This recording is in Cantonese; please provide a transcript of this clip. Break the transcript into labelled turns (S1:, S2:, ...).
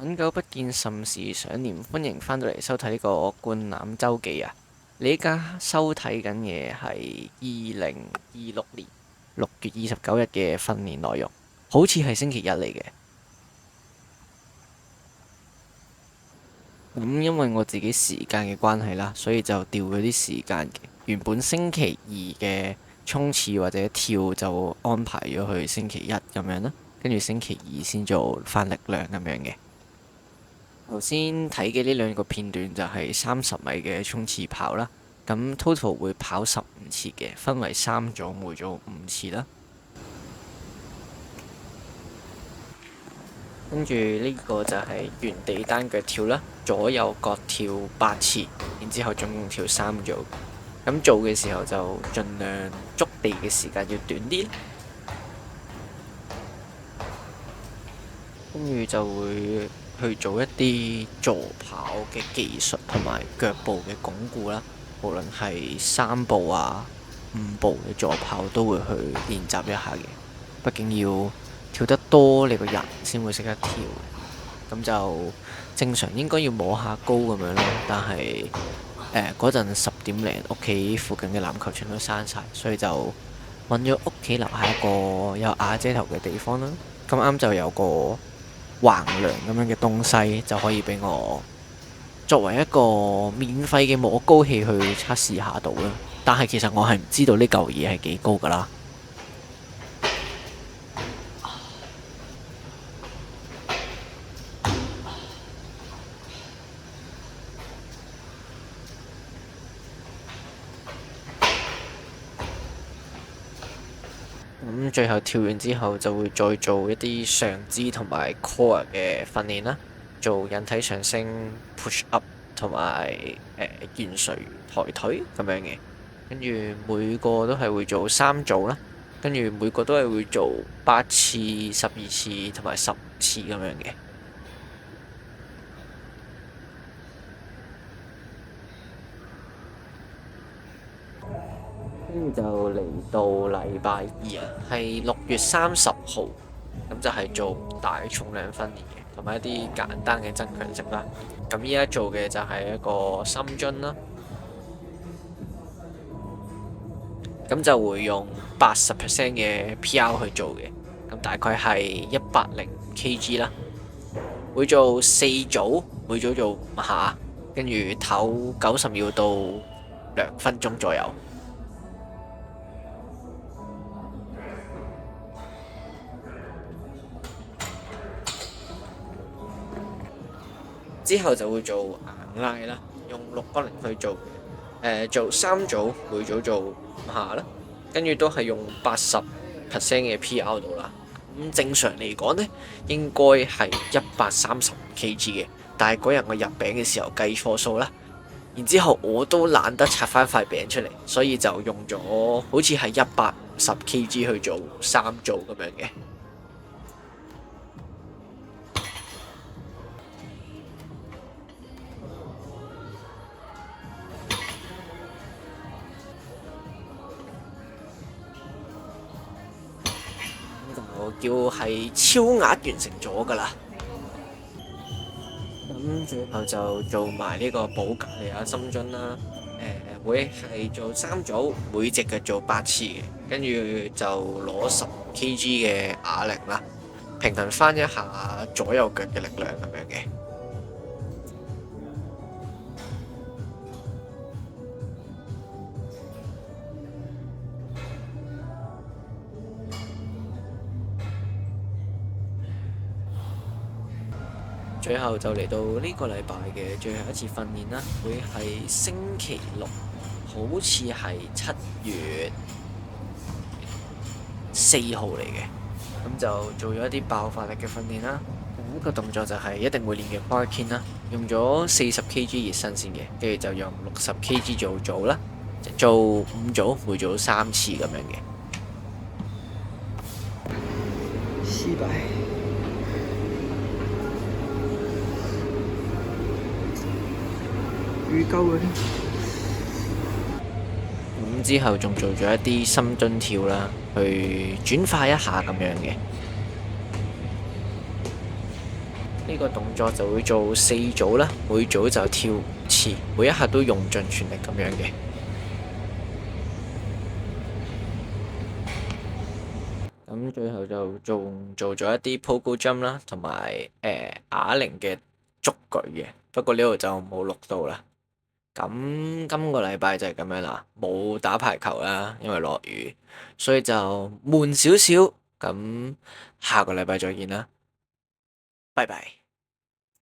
S1: 很久不見，甚是想念，歡迎返到嚟收睇呢個灌籃周記啊！你依家收睇緊嘅係2026年6月29日嘅訓練內容，好似係星期一嚟嘅。咁因為我自己時間嘅關係啦，所以就調咗啲時間嘅。原本星期二嘅衝刺或者跳就安排咗去星期一咁樣啦，跟住星期二先做返力量咁樣嘅。頭先睇嘅呢兩個片段就係30米嘅衝刺跑啦，咁 total 會跑15次嘅，分為3組，每組5次啦。跟住呢個就係原地單腳跳啦，左右各跳8次，然之後總共跳3組。咁做嘅時候就盡量觸地嘅時間要短啲，跟住就會去做一啲助跑嘅技術同埋腳步嘅鞏固啦，無論係3步啊、5步嘅助跑都會去練習一下嘅。畢竟要跳得多，你個人先會識得跳。咁就正常應該要摸下高咁樣咯，但係嗰陣10點零，屋企附近嘅籃球場都閂晒，所以就揾咗屋企樓下一個有瓦遮頭嘅地方啦。咁啱就有個橫梁咁樣嘅東西，就可以俾我作為一個免費嘅摸高器去測試下度啦。但係其實我係唔知道呢嚿嘢係幾高㗎啦。咁最後跳完之後就會再做一啲上肢同埋 core 嘅訓練啦，做引體上升、push up 同埋懸垂抬腿咁樣嘅。跟住每個都係會做3組啦，跟住每個都係會做8次、12次同埋15次咁樣嘅。跟住就嚟到禮拜二啊，係6月30號，咁就係做大重量訓練嘅，同埋一啲簡單嘅增強式啦。咁依家做嘅就係一個深蹲啦，咁就會用80% 嘅 PR 去做嘅，咁大概係105kg 啦。會做4組，每組做5下，跟住唞90秒到2分鐘左右。之後就會做硬拉啦，用680去做，做3組，每組做5下啦，跟住都係用80% 嘅 PR 度啦。咁正常嚟講呢，應該係135kg 嘅，但係嗰日我入餅嘅時候計錯數啦，然之後我都懶得拆翻塊餅出嚟，所以就用咗好似係150kg去做3組咁樣嘅。我叫係超額完成咗㗎啦，咁最後就做埋呢個保加利亞深蹲啦。會係做3組，每隻腳做8次嘅，跟住就攞15kg嘅啞鈴啦，平衡翻一下左右腳嘅力量咁樣嘅。最後就嚟到呢個禮拜嘅最後一次訓練啦，會係星期六，好似係7月4號嚟嘅。咁就做咗一啲爆發力嘅訓練啦。第一個動作就係一定會練嘅 bar clean 啦，用咗40kg 熱身先嘅，跟住就用60kg 做組啦，做5組，每組3次咁樣嘅。400。咁之後仲做咗一啲深蹲跳啦，去轉化一下咁樣嘅。呢個動作就會做4組啦，每組就跳5次，每一下都用盡全力咁樣嘅。咁最後就仲做咗一啲 pogo jump 啦，同埋啞鈴嘅捉舉嘅，不過呢度就冇錄到啦。咁今個禮拜就係咁樣啦，冇打排球啦，因為落雨，所以就悶少少。咁下個禮拜再見啦，拜拜。